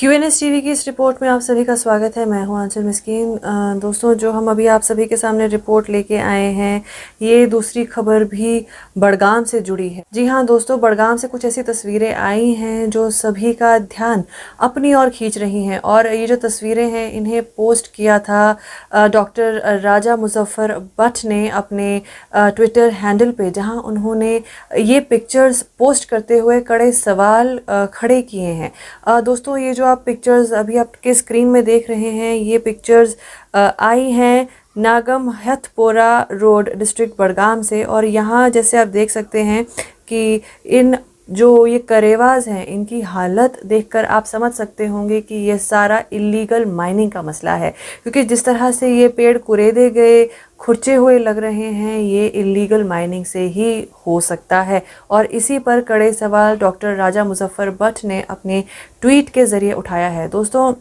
QNS TV की इस report में आप सभी का स्वागत है। मैं हूं आंचल मिस्कीन। दोस्तों, जो हम अभी आप सभी के सामने रिपोर्ट लेके आए हैं, ये दूसरी खबर भी बड़गाम से जुड़ी है। जी हां दोस्तों, बड़गाम से कुछ ऐसी तस्वीरें आई हैं जो सभी का ध्यान अपनी ओर खींच रही हैं। और ये जो तस्वीरें हैं, इन्हें पोस्ट किया था डॉक्टर राजा मुजफ्फर बट ने अपने ट्विटर हैंडल पे, जहां उन्होंने ये पिक्चर्स पोस्ट करते हुए कड़े सवाल खड़े किए हैं। दोस्तों, ये जो आप पिक्चर्स अभी आपके स्क्रीन में देख रहे हैं, ये पिक्चर्स आई हैं नागम हथपोरा रोड डिस्ट्रिक्ट बड़गाम से। और यहाँ जैसे आप देख सकते हैं कि इन जो ये करेवाज हैं, इनकी हालत देखकर आप समझ सकते होंगे कि ये सारा इलीगल माइनिंग का मसला है। क्योंकि जिस तरह से ये पेड़ कुरेदे गए, खुरचे हुए लग रहे हैं, ये इलीगल माइनिंग से ही हो सकता है। और इसी पर कड़े सवाल डॉक्टर राजा मुजफ्फर बट ने अपने ट्वीट के ज़रिए उठाया है। दोस्तों,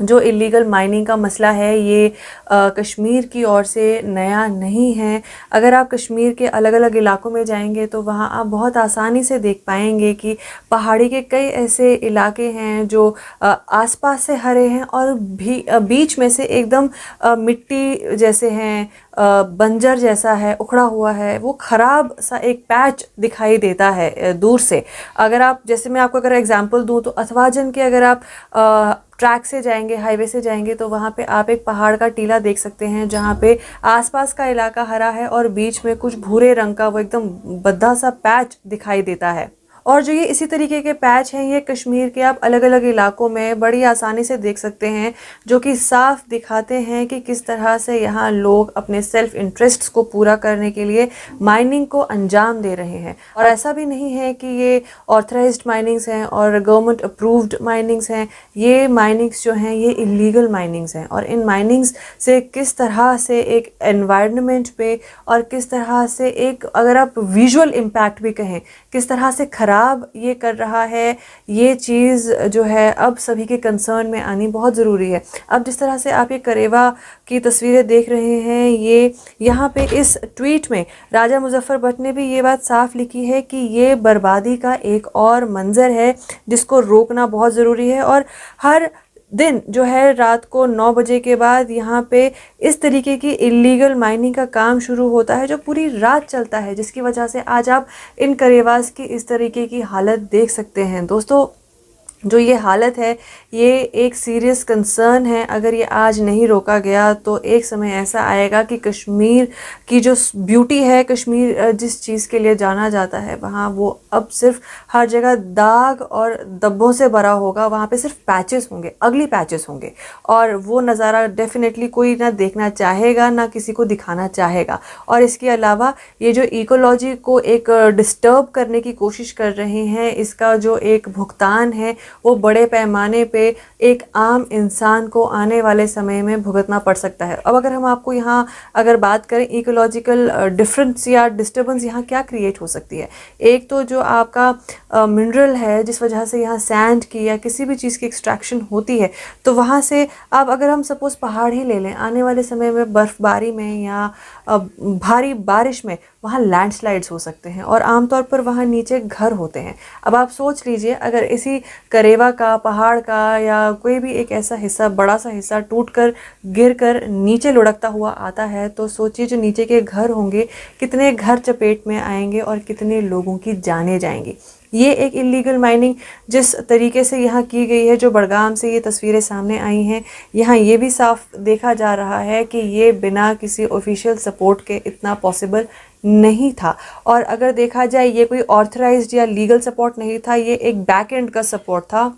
जो इलीगल माइनिंग का मसला है, ये कश्मीर की ओर से नया नहीं है। अगर आप कश्मीर के अलग अलग इलाकों में जाएंगे तो वहाँ आप बहुत आसानी से देख पाएंगे कि पहाड़ी के कई ऐसे इलाके हैं जो आसपास से हरे हैं और भी बीच में से एकदम मिट्टी जैसे हैं, बंजर जैसा है, उखड़ा हुआ है, वो ख़राब सा एक पैच दिखाई देता है दूर से। अगर आप, जैसे मैं आपको अगर एग्जांपल दूं तो अथवाजन के अगर आप ट्रैक से जाएंगे, हाईवे से जाएंगे, तो वहाँ पे आप एक पहाड़ का टीला देख सकते हैं जहाँ पे आसपास का इलाका हरा है और बीच में कुछ भूरे रंग का वो एकदम बद्दा सा पैच दिखाई देता है। और जो ये इसी तरीके के पैच हैं, ये कश्मीर के आप अलग अलग इलाकों में बड़ी आसानी से देख सकते हैं, जो कि साफ दिखाते हैं कि किस तरह से यहाँ लोग अपने सेल्फ इंटरेस्ट्स को पूरा करने के लिए माइनिंग को अंजाम दे रहे हैं। और ऐसा भी नहीं है कि ये ऑथराइज्ड माइनिंग्स हैं और गवर्नमेंट अप्रूव्ड माइनिंग्स हैं। ये माइनिंग्स जो हैं, ये इलीगल माइनिंग्स हैं। और इन माइनिंग्स से किस तरह से एक एनवायरनमेंट पे और किस तरह से एक, अगर आप विजुअल इम्पैक्ट भी कहें, किस तरह से खराब ये कर रहा है, ये चीज़ जो है अब सभी के कंसर्न में आनी बहुत ज़रूरी है। अब जिस तरह से आप ये करेवा की तस्वीरें देख रहे हैं, ये यहाँ पे इस ट्वीट में राजा मुजफ्फर बट ने भी ये बात साफ लिखी है कि ये बर्बादी का एक और मंजर है जिसको रोकना बहुत ज़रूरी है। और हर दिन जो है रात को 9 बजे के बाद यहाँ पे इस तरीके की इलीगल माइनिंग का काम शुरू होता है जो पूरी रात चलता है, जिसकी वजह से आज आप इन करेवास की इस तरीके की हालत देख सकते हैं। दोस्तों, जो ये हालत है, ये एक सीरियस कंसर्न है। अगर ये आज नहीं रोका गया तो एक समय ऐसा आएगा कि कश्मीर की जो ब्यूटी है, कश्मीर जिस चीज़ के लिए जाना जाता है, वहाँ वो अब सिर्फ हर जगह दाग और धब्बों से भरा होगा। वहाँ पे सिर्फ पैचेस होंगे, अगली पैचेस होंगे। और वो नज़ारा डेफिनेटली कोई ना देखना चाहेगा, ना किसी को दिखाना चाहेगा। और इसके अलावा ये जो इकोलॉजी को एक डिस्टर्ब करने की कोशिश कर रहे हैं, इसका जो एक भुगतान है, वो बड़े पैमाने पे एक आम इंसान को आने वाले समय में भुगतना पड़ सकता है। अब अगर हम आपको यहाँ अगर बात करें इकोलॉजिकल डिफरेंस या डिस्टर्बेंस यहाँ क्या क्रिएट हो सकती है, एक तो जो आपका मिनरल है, जिस वजह से यहाँ सैंड की या किसी भी चीज़ की एक्सट्रैक्शन होती है, तो वहाँ से अब अगर हम सपोज़ पहाड़ ही ले लें, आने वाले समय में बर्फ़बारी में या भारी बारिश में वहाँ लैंडस्लाइड्स हो सकते हैं और आमतौर पर वहाँ नीचे घर होते हैं। अब आप सोच लीजिए, अगर इसी करेवा का, पहाड़ का या कोई भी एक ऐसा हिस्सा, बड़ा सा हिस्सा टूटकर गिरकर नीचे लुढ़कता हुआ आता है, तो सोचिए जो नीचे के घर होंगे, कितने घर चपेट में आएंगे और कितने लोगों की जानें जाएंगी। ये एक इलीगल माइनिंग जिस तरीके से यहाँ की गई है, जो बड़गाम से ये तस्वीरें सामने आई हैं, यहाँ ये भी साफ देखा जा रहा है कि ये बिना किसी ऑफिशियल सपोर्ट के इतना पॉसिबल नहीं था। और अगर देखा जाए, ये कोई ऑथराइज्ड या लीगल सपोर्ट नहीं था, ये एक बैक एंड का सपोर्ट था,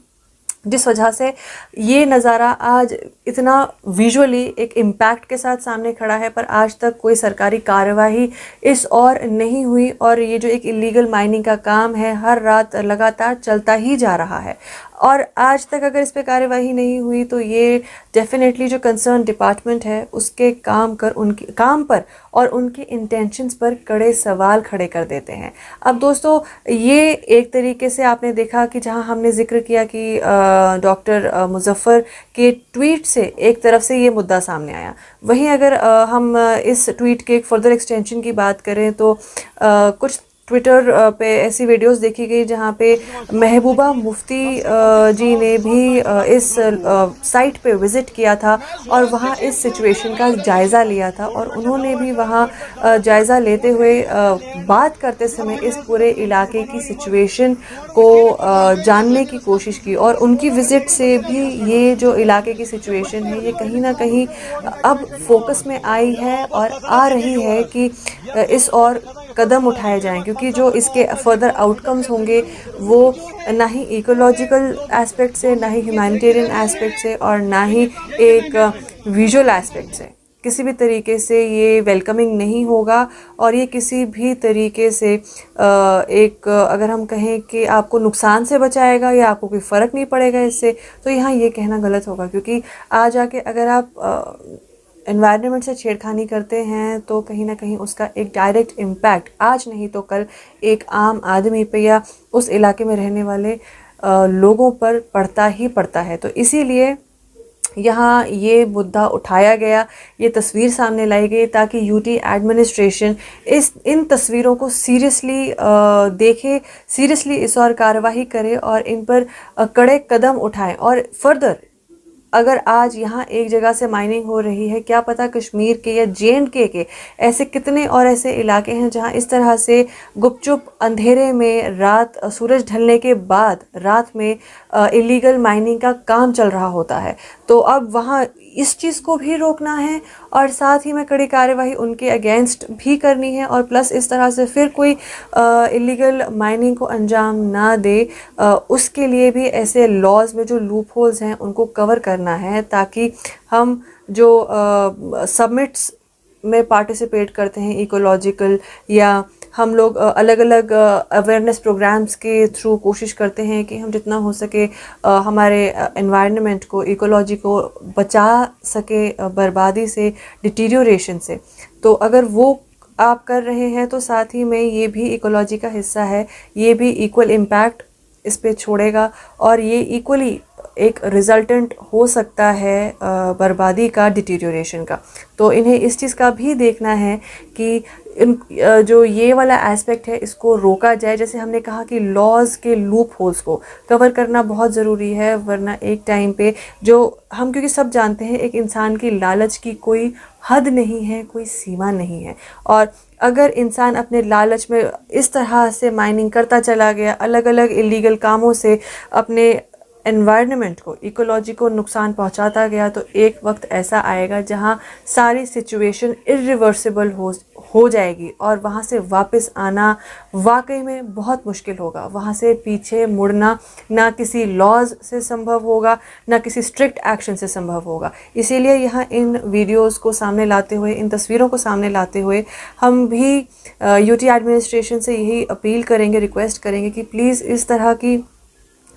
जिस वजह से ये नज़ारा आज इतना विजुअली एक इम्पैक्ट के साथ सामने खड़ा है। पर आज तक कोई सरकारी कार्यवाही इस और नहीं हुई और ये जो एक इलीगल माइनिंग का काम है, हर रात लगातार चलता ही जा रहा है। और आज तक अगर इस पे कार्यवाही नहीं हुई तो ये डेफिनेटली जो कंसर्न डिपार्टमेंट है, उसके उनके काम पर और उनके इंटेंशंस पर कड़े सवाल खड़े कर देते हैं। अब दोस्तों, ये एक तरीके से आपने देखा कि जहां हमने जिक्र किया कि डॉक्टर मुजफ्फर के ट्वीट से एक तरफ से ये मुद्दा सामने आया, वहीं अगर हम इस ट्वीट के एक फर्दर एक्सटेंशन की बात करें तो कुछ ट्विटर पे ऐसी वीडियोस देखी गई जहाँ पे महबूबा मुफ्ती जी ने भी इस साइट पे विज़िट किया था और वहाँ इस सिचुएशन का जायज़ा लिया था और उन्होंने भी वहाँ जायज़ा लेते हुए बात करते समय इस पूरे इलाके की सिचुएशन को जानने की कोशिश की और उनकी विज़िट से भी ये जो इलाके की सिचुएशन है ये कहीं ना कहीं अब फोकस में आई है और आ रही है कि इस और कदम उठाए जाएं, क्योंकि जो इसके फर्दर आउटकम्स होंगे वो ना ही इकोलॉजिकल एस्पेक्ट से, ना ही ह्यूमैनिटेरियन एस्पेक्ट से और ना ही एक विजुअल एस्पेक्ट से किसी भी तरीके से ये वेलकमिंग नहीं होगा और ये किसी भी तरीके से एक अगर हम कहें कि आपको नुकसान से बचाएगा या आपको कोई फ़र्क नहीं पड़ेगा इससे, तो यहाँ ये कहना गलत होगा, क्योंकि आज आके अगर आप एनवायरनमेंट से छेड़खानी करते हैं तो कहीं ना कहीं उसका एक डायरेक्ट इम्पैक्ट आज नहीं तो कल एक आम आदमी पे या उस इलाके में रहने वाले लोगों पर पड़ता ही पड़ता है। तो इसीलिए यहाँ ये मुद्दा उठाया गया, ये तस्वीर सामने लाई गई ताकि यूटी एडमिनिस्ट्रेशन इन तस्वीरों को सीरियसली देखे, सीरियसली इस और कार्रवाई करे और इन पर कड़े कदम उठाएं। और फर्दर अगर आज यहाँ एक जगह से माइनिंग हो रही है, क्या पता कश्मीर के या JNK के ऐसे कितने और ऐसे इलाके हैं जहाँ इस तरह से गुपचुप अंधेरे में रात सूरज ढलने के बाद रात में इलीगल माइनिंग का काम चल रहा होता है। तो अब वहाँ इस चीज़ को भी रोकना है और साथ ही में कड़ी कार्यवाही उनके अगेंस्ट भी करनी है और प्लस इस तरह से फिर कोई इलीगल माइनिंग को अंजाम ना दे, उसके लिए भी ऐसे लॉज में जो लूप होल्स हैं उनको कवर करना है, ताकि हम जो समिट्स में पार्टिसिपेट करते हैं इकोलॉजिकल या हम लोग अलग अलग अवेयरनेस प्रोग्राम्स के थ्रू कोशिश करते हैं कि हम जितना हो सके हमारे एनवायरनमेंट को, इकोलॉजी को बचा सके बर्बादी से, डिटीरियोरेशन से। तो अगर वो आप कर रहे हैं तो साथ ही में ये भी इकोलॉजी का हिस्सा है, ये भी इक्वल इम्पैक्ट इस पे छोड़ेगा और ये इक्वली एक रिजल्टेंट हो सकता है बर्बादी का, डिटीरियोरेशन का। तो इन्हें इस चीज़ का भी देखना है कि जो ये वाला एस्पेक्ट है इसको रोका जाए। जैसे हमने कहा कि लॉज के लूप होल्स को कवर करना बहुत ज़रूरी है, वरना एक टाइम पे जो हम, क्योंकि सब जानते हैं एक इंसान की लालच की कोई हद नहीं है, कोई सीमा नहीं है, और अगर इंसान अपने लालच में इस तरह से माइनिंग करता चला गया, अलग अलग इलीगल कामों से अपने एनवायरनमेंट को, इकोलॉजी को नुकसान पहुंचाता गया, तो एक वक्त ऐसा आएगा जहां सारी सिचुएशन इरिवर्सिबल हो जाएगी और वहां से वापस आना वाकई में बहुत मुश्किल होगा। वहां से पीछे मुड़ना ना किसी लॉज से संभव होगा, ना किसी स्ट्रिक्ट एक्शन से संभव होगा। इसीलिए यहाँ इन वीडियोस को सामने लाते हुए, इन तस्वीरों को सामने लाते हुए हम भी यूटी एडमिनिस्ट्रेशन से यही अपील करेंगे, रिक्वेस्ट करेंगे कि प्लीज़ इस तरह की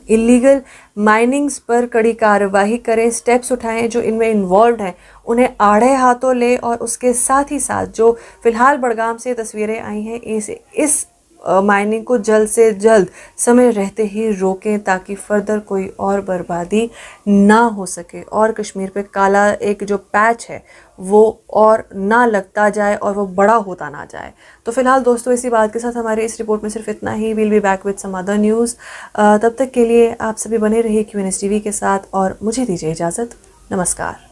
इलीगल माइनिंग्स पर कड़ी कार्रवाई करें, स्टेप्स उठाएं, जो इनमें इन्वॉल्व हैं उन्हें आड़े हाथों ले और उसके साथ ही साथ जो फ़िलहाल बड़गाम से तस्वीरें आई हैं इस माइनिंग को जल्द से जल्द समय रहते ही रोकें, ताकि फर्दर कोई और बर्बादी ना हो सके और कश्मीर पे काला एक जो पैच है वो और ना लगता जाए और वो बड़ा होता ना जाए। तो फिलहाल दोस्तों इसी बात के साथ हमारे इस रिपोर्ट में सिर्फ इतना ही। Will be back with some other news. तब तक के लिए आप सभी बने रहिए QNS TV के साथ और मुझे दीजिए इजाज़त। नमस्कार।